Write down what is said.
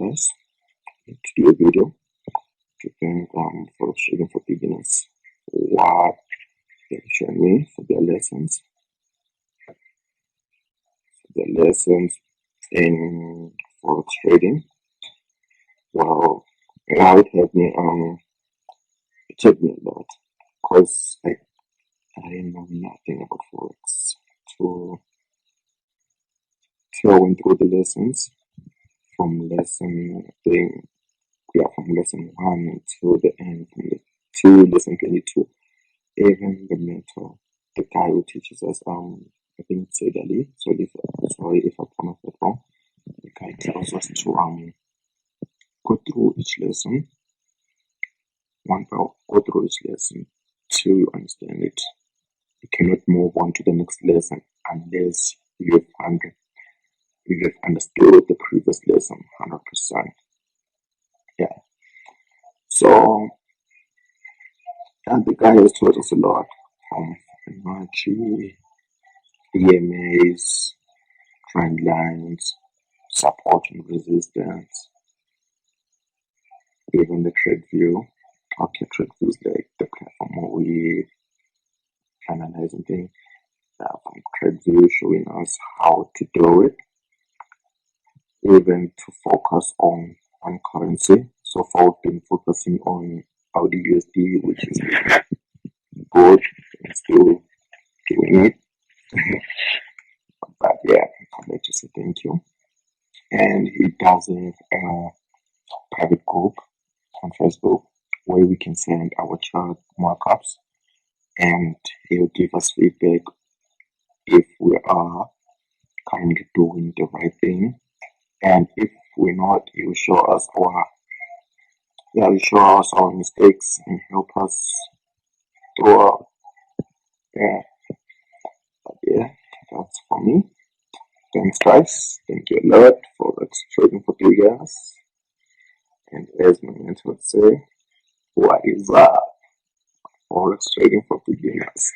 guys, to do a video to think Forex trading for beginners, what they show me for their lessons in Forex trading. Well, now it took me a lot because I know nothing about Forex. So I went through the lessons from lesson 1 to the end, to lesson 22. Even the mentor, the guy who teaches us, I think it's Ali. Sorry if I pronounced that wrong. The guy tells us to go through each lesson, go through each lesson to understand it. You cannot move on to the next lesson unless you have understood the previous lesson 100%. Yeah. So, and the guy has taught us a lot from Fibonacci, EMAs, trend lines, support and resistance, even the TradingView. Okay, TradingView is like the platform where we analyzing things. From TradingView showing us how to do it, even to focus on one currency. So far, we've been focusing on Audi USD, which is good and still doing it. But yeah, I'd like to say thank you. And he does a private group on Facebook where we can send our chart markups, and he'll give us feedback if we are currently doing the right thing, and if we're not, he'll show us our mistakes and help us throughout. Yeah, but yeah, that's for me. Thanks guys, thank you a lot for trading for 2 years, and as my mentor would say, what is up? Forex trading for beginners.